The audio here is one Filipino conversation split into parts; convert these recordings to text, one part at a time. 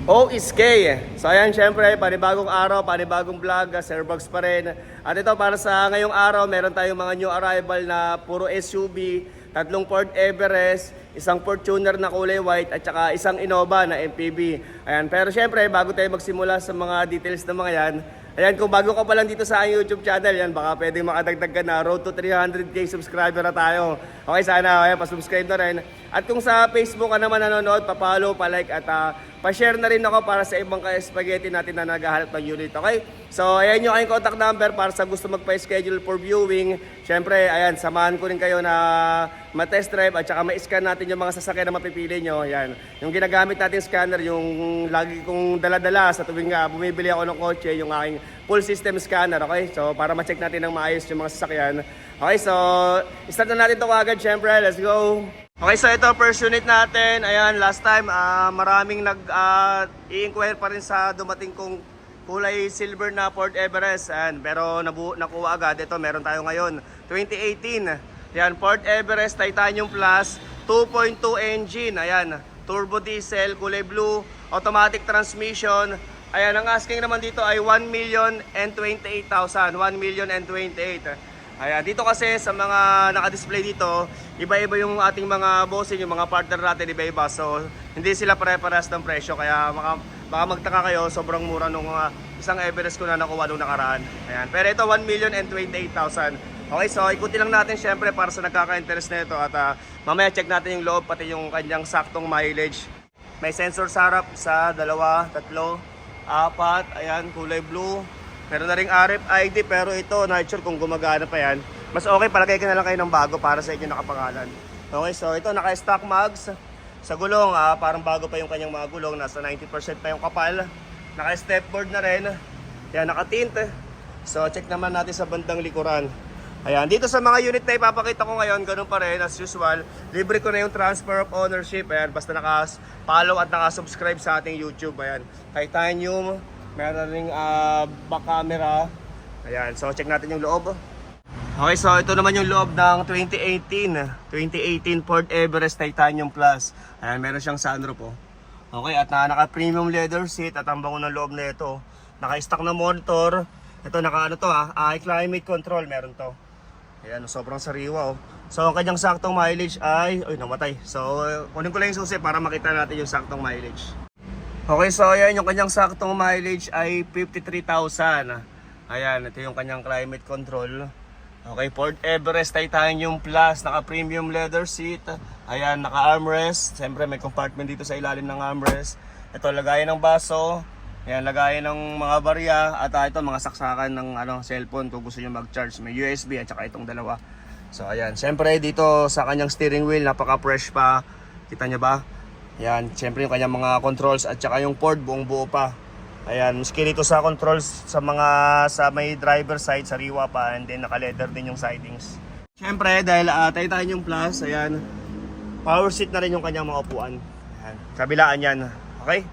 OSK. So ayan, syempre, panibagong araw, panibagong vlog, Sir Bugs pa rin. At ito, para sa ngayong araw, meron tayong mga new arrival na puro SUV, tatlong Ford Everest, isang Fortuner na kulay white, at saka isang Innova na MPV. Ayan, pero syempre, bago tayo magsimula sa mga details ng mga yan, ayan, kung bago ka pa lang dito sa aking YouTube channel, yan, baka pwedeng makadagdag ka na. Road to 300k subscriber na tayo. Okay, sana, ayan, pa-subscribe na rin. At kung sa Facebook ka naman nanonood, pa-follow, pa-like, at pa-share na rin ako para sa ibang ka-spaghetti natin na naghahanap ng unit. Okay? So, ayan yung aking contact number para sa gusto magpa-schedule for viewing. Siyempre, ayan, samahan ko rin kayo na ma-test drive at saka ma-scan natin yung mga sasakyan na mapipili nyo. Ayan. Yung ginagamit natin scanner, yung lagi kong dala-dala sa tuwing bumibili ako ng kotse, yung aking full system scanner. Okay? So, para ma-check natin ng maayos yung mga sasakyan. Okay, so, start na natin ito agad. Siyempre, let's go! Okay, so ito first unit natin. Ayan, last time maraming i-inquire pa rin sa dumating kong kulay silver na Ford Everest. Ayan, pero nakuha agad. Ito meron tayo ngayon, 2018. Ayan, Ford Everest Titanium Plus 2.2 engine. Ayan, turbo diesel, kulay blue, automatic transmission. Ayan, ang asking naman dito ay 1,028,000. 1,028,000. Ayan, dito kasi sa mga naka-display dito, iba-iba yung ating mga bossing, yung mga partner natin, iba-iba. So, hindi sila pare-parehas ng presyo. Kaya baka magtaka kayo, sobrang mura nung isang Everest ko na nakuha nung nakaraan. Ayan, pero ito, 1,028,000. Okay, so ikutin lang natin syempre para sa nagkaka-interest na ito. At mamaya check natin yung loob, pati yung kanyang saktong mileage. May sensor sa harap sa 2, 3, 4. Ayan, kulay blue. Meron na ring RFID, pero ito, not sure kung gumagana pa yan. Mas okay, palagay ka na lang kayo ng bago para sa inyo nakapangalan. Okay, so ito, naka-stock mags. Sa gulong, parang bago pa yung kanyang mga gulong. Nasa 90% pa yung kapal. Naka-stepboard na rin. Yan, naka-tint. So, check naman natin sa bandang likuran. Ayan, dito sa mga unit na ipapakita ko ngayon, ganun pa rin, as usual. Libre ko na yung transfer of ownership. Ayan, basta naka-follow at naka-subscribe sa ating YouTube. Ayan, titanium. Meron ring back camera. Ayan, so check natin yung loob. Okay, so ito naman yung loob ng 2018 Ford Everest Titanium Plus. Ayan, meron siyang sunroof po. Okay, at naka-premium leather seat at ang bango ng loob na ito. Naka-stock na monitor. Ito naka-ano to climate control meron to. Ayan, sobrang sariwa oh. So ang kanyang saktong mileage ay namatay. So kunin ko lang yung susi para makita natin yung saktong mileage. Okay, so ayan, yung kanyang saktong mileage ay 53,000. Ayan, ito yung kanyang climate control. Okay, Ford Everest Titanium Plus, naka-premium leather seat. Ayan, naka-armrest. Siyempre may compartment dito sa ilalim ng armrest. Ito, lagayan ng baso. Ayan, lagayan ng mga barya. At ito, mga saksakan ng cellphone kung gusto nyo mag-charge. May USB at saka itong dalawa. So ayan, siyempre dito sa kanyang steering wheel, napaka-fresh pa. Kita nyo ba? Ayan, siyempre yung kanyang mga controls at saka yung Ford buong buo pa. Ayan, maski dito sa controls sa may driver side, sariwa pa, and then naka-leather din yung sidings. Siyempre dahil Titanium Plus, ayan, power seat na rin yung kanyang mga upuan. Ayan, kabilaan yan. Okay?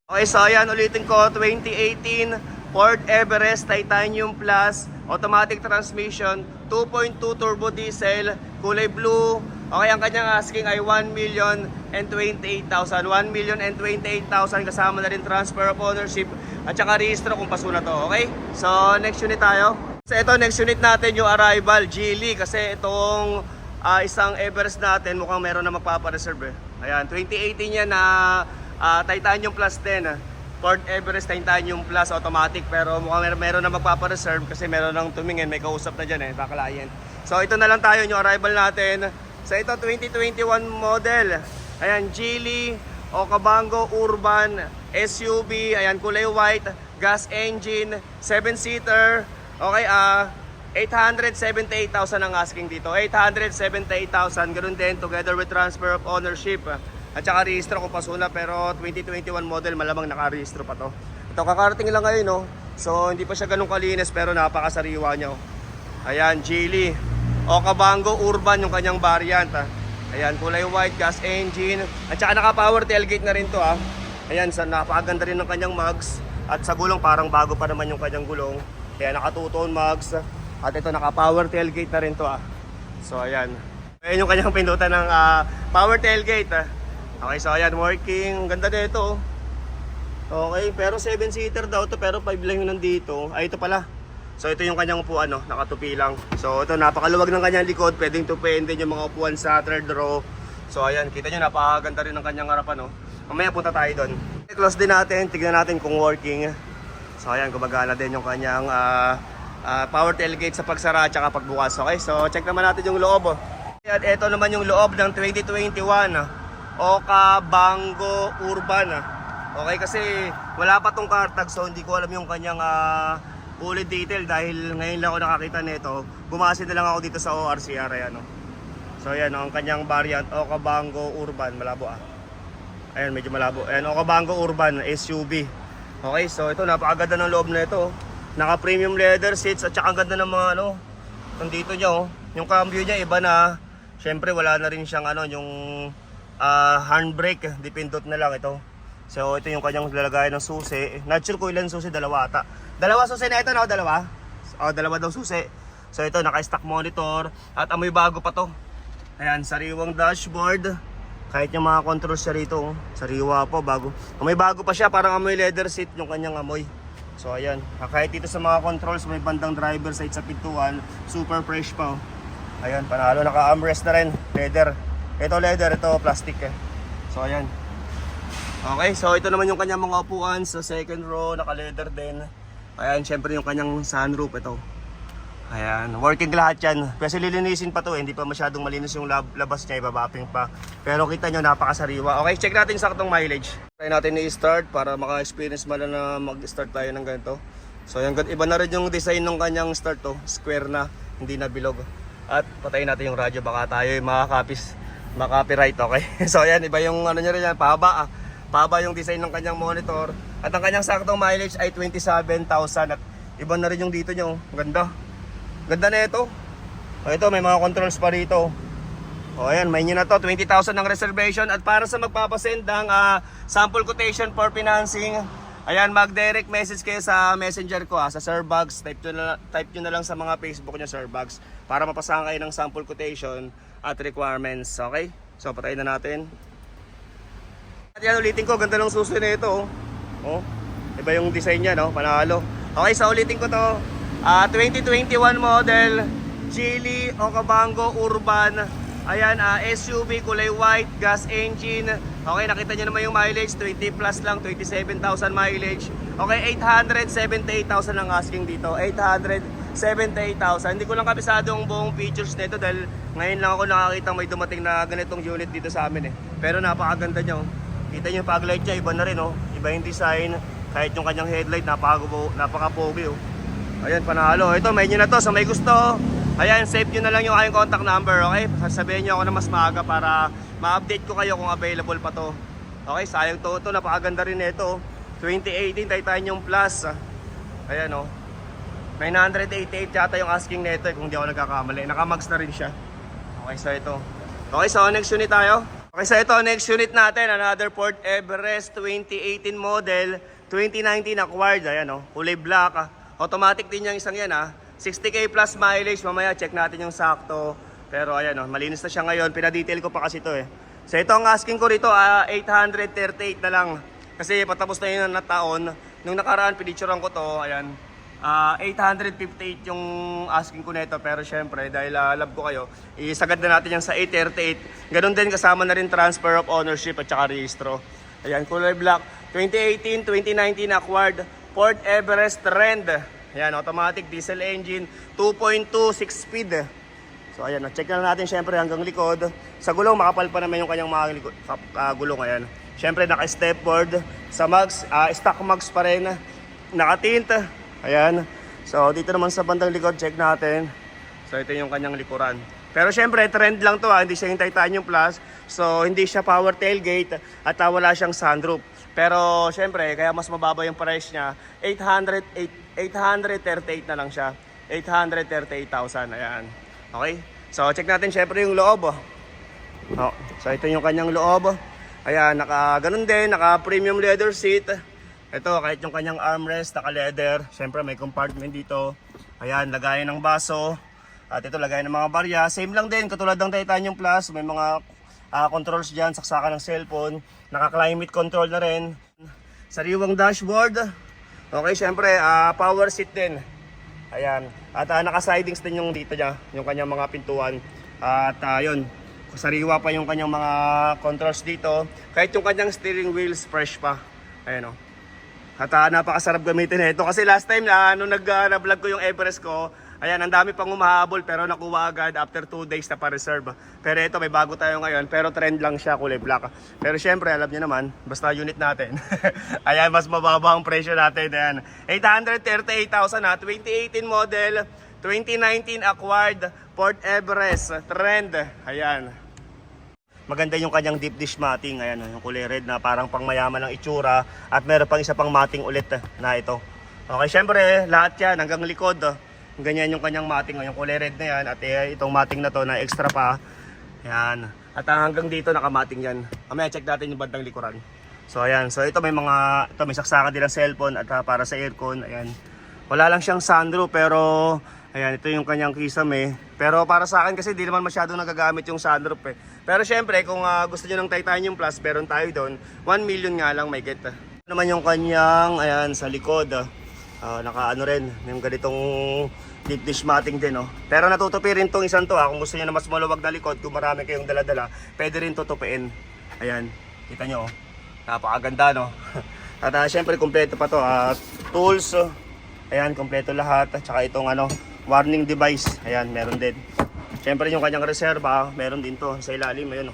Okay, so ayan, ulitin ko, 2018 Ford Everest Titanium Plus, automatic transmission, 2.2 turbo diesel, kulay blue. Okay, ang kanyang asking ay 1,028,000. 1,028,000 kasama na rin transfer of ownership at saka rehistro kung paso na to. Okay? So, next unit tayo. So, ito, next unit natin yung arrival, Geely. Kasi itong isang Everest natin, mukhang meron na magpapareserve. Ayan, 2018 yan na Titanium Plus din. Ford Everest Titanium Plus automatic, pero mukhang meron na magpapareserve kasi meron nang tumingin, may kausap na dyan bakalayan. So, ito na lang tayo yung arrival natin. So ito 2021 model. Ayan, Geely Okavango Urban SUV. Ayan, kulay white, gas engine, 7-seater. Okay, 878,000 ang asking dito. 878,000, ganoon din together with transfer of ownership. At saka rehistro kung paso na, pero 2021 model, malamang naka-rehistro pa to. Ito kakarating lang ngayon, no. So hindi pa siya ganun kalinis, pero napakasariwa niya. Ayan, Geely Okavango Urban yung kanyang variant. Ayan, kulay white, gas engine. At saka naka-power tailgate na rin to Ayan, napakaganda rin ng kanyang mugs. At sa gulong, parang bago pa naman yung kanyang gulong. Ayan, naka-two-tone mugs. At ito, naka-power tailgate na rin to So ayan. Ayan yung kanyang pindutan ng power tailgate Okay, so ayan, working. Ganda dito Okay, pero 7-seater daw to, pero 5 lang yung nandito. Ay, ito pala. So ito yung kanyang upuan, no? Nakatupi lang. So ito, napakaluwag ng kanyang likod. Pwedeng tupiin din yung mga upuan sa third row. So ayan, kita nyo, napakaganda rin ng kanyang harapan, no? Mamaya punta tayo doon. Close din natin, tignan natin kung working. So ayan, gumagana din yung kanyang power tailgate sa pagsara at saka pagbukas. Okay, so check naman natin yung loob. At ito naman yung loob ng 2021 Oka Bango Urban. Okay, kasi wala pa tong car tag, so hindi ko alam yung kanyang fully detail dahil ngayon lang ako nakakita nito. Bumase na lang ako dito sa ORCR, ayan, no? So ayan, ang kanyang variant Oka Bango Urban, malabo ayan, medyo malabo. Ayan, Oka Bango Urban SUV. Okay, so ito, napakaganda ng loob na ito. Naka premium leather seats at saka ang ganda ng mga nandito niya, yung cambio niya iba na. Syempre wala na rin siyang yung handbrake, dipindot na lang ito. So ito yung kanyang lalagayan ng susi. Not sure kung ilan susi, dalawa ata. Dalawa susi na ito, no? Dalawa? Dalawa daw susi. So ito, naka-stock monitor. At amoy bago pa to. Ayan, sariwang dashboard. Kahit yung mga controls siya rito, sariwa po, bago. Amoy bago pa siya, parang amoy leather seat yung kanyang amoy. So ayan, kahit dito sa mga controls, may bandang driver side sa pintuan. Super fresh pa. Ayan, panalo, naka-armrest na rin. Leather. Ito leather, ito plastic. So ayan. Okay, so ito naman yung kanyang mga upuan sa second row, naka-leather din. Ayan, syempre yung kanyang sunroof ito. Ayan, working lahat yan. Kasi lilinisin pa to, hindi pa masyadong malinis yung labas niya, ibabaping pa. Pero kita nyo, napakasariwa. Okay, check natin saktong mileage. Try natin i-start para maka-experience man na mag-start tayo ng ganito. So ayan, iba na rin yung design ng kanyang start to. Square na, hindi na bilog. At patayin natin yung radyo, baka tayo makaka-copyright, okay? So ayan, iba yung niya rin yan, pahaba Pahaba yung design ng kanyang monitor. At ang kanyang saktong mileage ay 27,000. At iba na rin yung dito nyo. Ganda. Ganda na ito. O ito, may mga controls pa rito. O ayan, may nyo na to. 20,000 ng reservation. At para sa magpapasend ng sample quotation for financing, ayan, mag-direct message kayo sa messenger ko, sa Sir Bugs. Type nyo na lang sa mga Facebook nyo, Sir Bugs, para mapasahan kayo ng sample quotation at requirements. Okay? So, patayin na natin. At yan, ulitin ko, ganda ng susi na ito. Iba yung design niya, no? Panalo. Okay, so ulitin ko to. 2021 model Geely Oka Bango Urban. Ayan, SUV, kulay white, gas engine. Okay, nakita nyo naman yung mileage, 20 plus lang, 27,000 mileage. Okay, 878,000 ang asking dito. 878,000. Hindi ko lang kabisado ang buong features nito dahil ngayon lang ako nakakita may dumating na ganitong unit dito sa amin. Pero napakaganda nyo. Kita nyo yung paglight niya, iba na rin, iba yung design. Kahit yung kanyang headlight, napaka-pogi. Ayan, panalo. Ito, may nyo na to. Sa may gusto, ayan, save nyo na lang yung aking contact number, okay? Sasabihin nyo ako na mas maaga para ma-update ko kayo kung available pa to. Okay, sayang to. Ito, napakaganda rin ito. 2018 Titanium Plus. Ayan, 988 yata yung asking nito, kung di ako nagkakamali. Naka-max na rin siya. Okay, so ito. Okay, so next unit tayo. Okay, so ito, next unit natin, another Ford Everest 2018 model, 2019 acquired, ayan kulay black, automatic din yung isang yan 60k plus mileage, mamaya check natin yung sakto, pero ayan malinis na siya ngayon, pinadetail ko pa kasi ito So ito ang asking ko rito, 838 na lang, kasi patapos na yun na taon, nung nakaraan pinicturean ko to, ayan, 858 yung asking ko nito, pero syempre dahil love ko kayo, isagad na natin yung sa 838. Ganun din, kasama na rin transfer of ownership at saka rehistro. Ayan, kulay black, 2018, 2019 acquired Ford Everest Trend. Ayan, automatic diesel engine, 2.2 6-speed. So ayan, check na natin syempre hanggang likod. Sa gulong, makapal pa naman yung kanyang mga gulong. Ayan, syempre naka-stepboard. Sa mags, stock mags pa rin, naka-tint. Ayan. So dito naman sa bandang likod, check natin. So ito yung kanyang likuran. Pero syempre trend lang to, hindi siya yung Titanium Plus. So hindi siya power tailgate at wala siyang sunroof. Pero syempre kaya mas mababa yung price niya. 838 na lang siya. 838,000. Ayan. Okay. So check natin syempre yung loob. So ito yung kanyang loob. Ayan, ganun din, naka premium leather seat. Ito, kahit yung kanyang armrest, naka-leather. Siyempre, may compartment dito. Ayan, lagayan ng baso. At ito, lagayan ng mga barya. Same lang din, katulad ng Titanium Plus. May mga controls dyan, saksakan ng cellphone. Naka-climate control na rin. Sariwang dashboard. Okay, syempre, power seat din. Ayan. At naka-sidings din yung dito niya, yung kanyang mga pintuan. At yun, sariwa pa yung kanyang mga controls dito. Kahit yung kanyang steering wheels, fresh pa. Ayan o. At napakasarap gamitin ito. Kasi last time nung nag-vlog ko yung Everest ko, ayan, ang dami pang umahabol pero nakuha agad after 2 days na pa-reserve. Pero ito, may bago tayo ngayon, pero trend lang siya, kulay black. Pero syempre, alam niyo naman, basta unit natin. Ayan, mas mababa ang presyo natin. Ayan, 838,000 na, 2018 model, 2019 acquired, Ford Everest, trend. Ayan. Maganda yung kanyang deep dish matting, ayan, yung kulay red na parang pangmayaman ng itsura. At meron pang isa pang matting ulit na ito. Okay, syempre, lahat yan hanggang likod. Ganyan yung kanyang matting, yung kulay red na yan. At itong matting na to na extra pa. Ayan. At hanggang dito nakamating yan. Mamaya check natin yung bandang likuran. So ayan, so ito may saksakan din ng cellphone at para sa aircon. Ayan. Wala lang siyang sunroof pero ayan, ito yung kanyang kisame. Pero para sa akin kasi di naman masyadong nagagamit yung sunroof eh. Pero syempre kung gusto niyo ng Titanium Plus, meron tayo doon. 1 million nga lang may get. Ito naman yung kanyang, ayan, sa likod. Naka-ano rin, yung ganitong deep dish matting din. Pero natutupi rin tong isang to. Kung gusto niyo na mas maluwag na likod, kung marami kayong dala-dala, pwede rin tutupiin. Ayan, kita nyo. Napakaganda, no? At syempre, kompleto pa to. Tools, ayan, kompleto lahat. At saka itong warning device, ayan, meron din. Siyempre yung kanyang reserva, meron din to sa ilalim, ayun.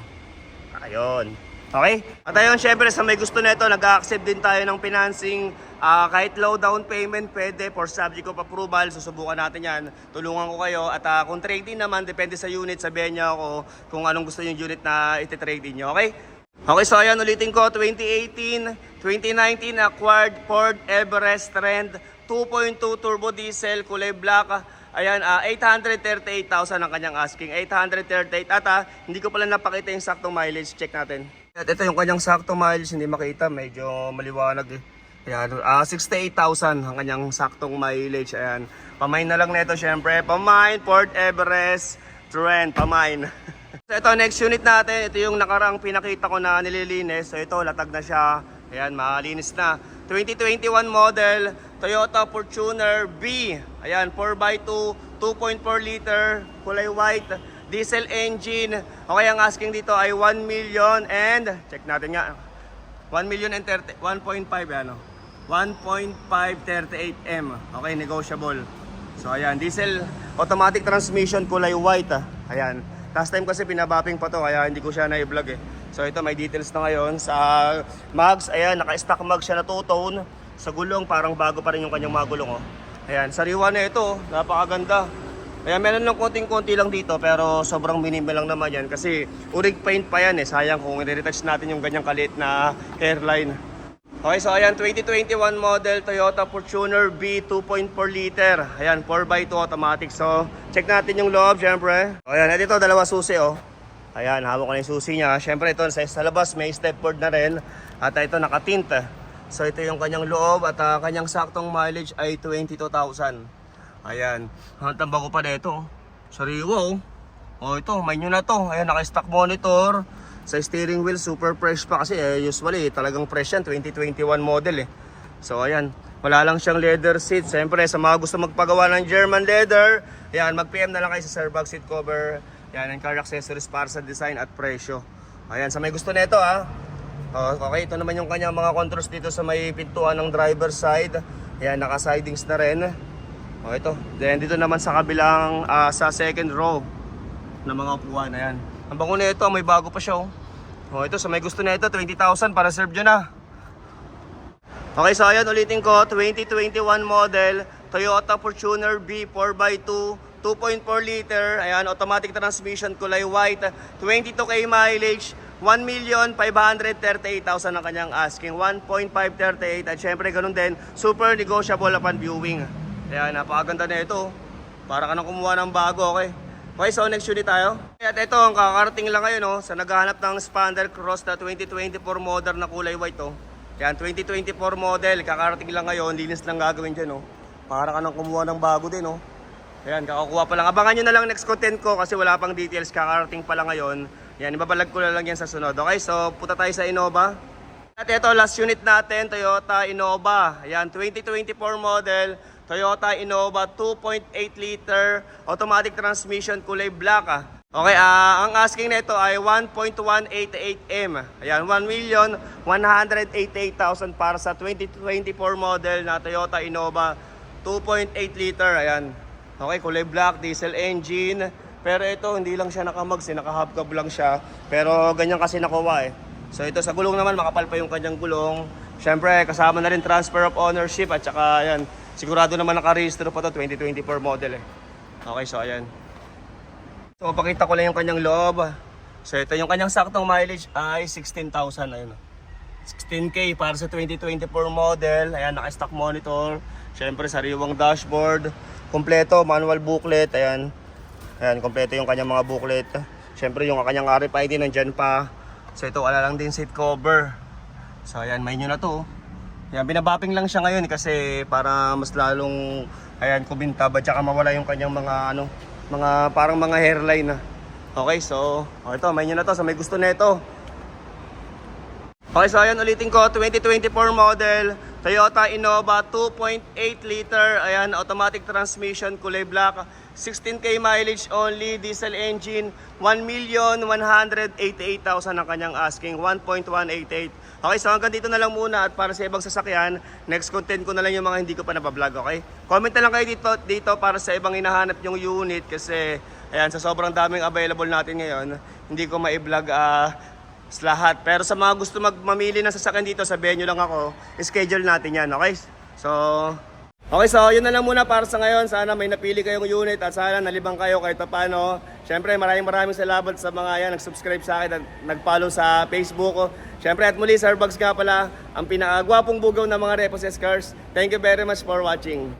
Ayun. Okay? At ayun, siyempre sa may gusto nito, nag-accept din tayo ng financing. Kahit low down payment, pwede for subject of approval. Susubukan natin yan. Tulungan ko kayo. At kung trading naman, depende sa unit, sabihin nyo ako kung anong gusto yung unit na iti-trade nyo. Okay? Okay, so ayan, ulitin ko, 2018, 2019 acquired Ford Everest Trend 2.2 turbo diesel, kulay black. Ayan, 838,000 ang kanyang asking. 838 at hindi ko pala napakita yung saktong mileage. Check natin. At ito yung kanyang saktong mileage, hindi makita, medyo maliwanag eh. Ayan, 68,000 ang kanyang saktong mileage. Ayan, pamain na lang nito syempre. Pamain, Ford Everest Trend, pamain. So ito, next unit natin, ito yung nakarang pinakita ko na nililinis. So ito, latag na siya. Ayan, malinis na. 2021 model, Toyota Fortuner B. Ayan, 4x2, 2.4 liter, kulay white, diesel engine. Okay, ang asking dito ay 1 million and, check natin nga, 1 million and 1.5 ano, 1.538 M. Okay, negotiable. So ayan, diesel automatic transmission, kulay white. Ayan, last time kasi pinabapping pa to, kaya hindi ko siya na-vlog eh. So ito, may details na ngayon sa mags. Ayan, naka-stock mag siya na two-tone. Sa gulong, parang bago pa rin yung kanyang mga gulong. Ayan, sariwa na ito. Napakaganda. Ayan, meron lang konting-konti lang dito, pero sobrang minimal lang naman yan. Kasi urig paint pa yan eh. Sayang kung i-retouch natin yung ganyang kalit na hairline. Okay, so ayan, 2021 model Toyota Fortuner B 2.4 liter. Ayan, 4x2 automatic. So, check natin yung loob, syempre. Ayan, at ito, dalawa susi oh. Ayan, hawak ko na yung susi niya. Siyempre ito, sa labas may stepboard na rin. At ito, nakatint. So ito yung kanyang loob at kanyang saktong mileage ay 22,000. Ayan, ang bago pa nito. Sariwa oh. Oh ito, may nyo na to. Ayan, naka-stock monitor. Sa steering wheel, super fresh pa kasi usually talagang fresh yan, 2021 model eh. So ayan, wala lang siyang leather seat. Siyempre sa mga gusto magpagawa ng German leather, ayan, mag-PM na lang kayo sa Sir Bag Seat Cover. Yan, and car accessories para sa design at presyo. Ayan, sa may gusto nito okay, ito naman yung kanyang mga controls dito sa may pintuan ng driver's side. Ayan, naka-sidings na rin. Ito. Then dito naman sa kabilang, sa second row ng mga upuan. Ayan. Ang bango na ito, may bago pa siya. Ito, sa may gusto na ito, 20,000 para serve nyo na. Okay, so ayan, ulitin ko, 2021 model, Toyota Fortuner B 4x2, 2.4 liter, ayan, automatic transmission, kulay white, 22k mileage, 1,538,000 ang kanyang asking, 1.538 at syempre ganun din, super negotiable upon viewing. Ayan, napakaganda na ito. Para ka nang kumuha ng bago, okay? Okay, so next unit tayo. At ito, ang kakarating lang ngayon, sa naghahanap ng Expander Cross na 2024 model na kulay white, Ayan, 2024 model, kakarating lang ngayon, linis lang gagawin dyan, Para ka nang kumuha ng bago din, Ayan, kakakuha pa lang. Abangan nyo na lang next content ko kasi wala pang details, kakarating pa lang ngayon. Yan, ibabalag ko na lang yan sa sunod. Okay, so punta tayo sa Innova. At ito, last unit natin, Toyota Innova. Ayan, 2024 model, Toyota Innova 2.8 liter, automatic transmission, kulay black. Okay, ang asking nito ay 1.188 M. Ayan, 1,188,000 para sa 2024 model na Toyota Innova 2.8 liter. Ayan. Okay, kulay black, diesel engine. Pero ito, hindi lang siya nakamags, naka-hubcap lang siya. Pero ganyan kasi nakuha eh. So ito sa gulong naman, makapal pa yung kanyang gulong. Siyempre, kasama na rin transfer of ownership at saka ayan, sigurado naman nakarehistro pa to, 2024 model eh. Okay, so ayan. So pakita ko lang yung kanyang loob. So ito yung kanyang saktong mileage ay 16,000. Ayun. 16K para sa 2024 model. Ayan, naka-stock monitor. Siyempre, sariwang dashboard. Kompleto, manual booklet. Ayan. Ayan, kompleto yung kanyang mga booklet. Siyempre, yung kanyang RFID nandyan pa. So ito, wala lang din seat cover. So ayan, may nyo na to. Ayan, binabapping lang siya ngayon kasi para mas lalong ayan, kubintab at saka mawala yung kanyang mga ano, mga parang mga hairline na. Okay, so ito, may nyo na to. So may gusto na ito. Okay, so ayan, ulitin ko, 2024 model, Toyota Innova 2.8 liter, ayan, automatic transmission, kulay black, 16K mileage only, diesel engine, 1,188,000 ang kanyang asking, 1.188. Okay, so hanggang dito na lang muna at para sa ibang sasakyan, next content ko na lang yung mga hindi ko pa nabablog, okay? Comment na lang kayo dito para sa ibang hinahanap yung unit kasi, ayan, sa sobrang daming available natin ngayon, hindi ko ma-vlog lahat. Pero sa mga gusto mamili ng sasakyan dito, sabihin nyo lang ako, schedule natin yan, okay? So yun na lang muna para sa ngayon. Sana may napili kayong unit at sana nalibang kayo kahit paano. Siyempre, maraming salamat sa mga yan nag-subscribe sa akin at nag-follow sa Facebook. Siyempre, at muli, Sir Bugs nga pala, ang pinakagwapong bugaw ng mga Repossessed Cars. Thank you very much for watching.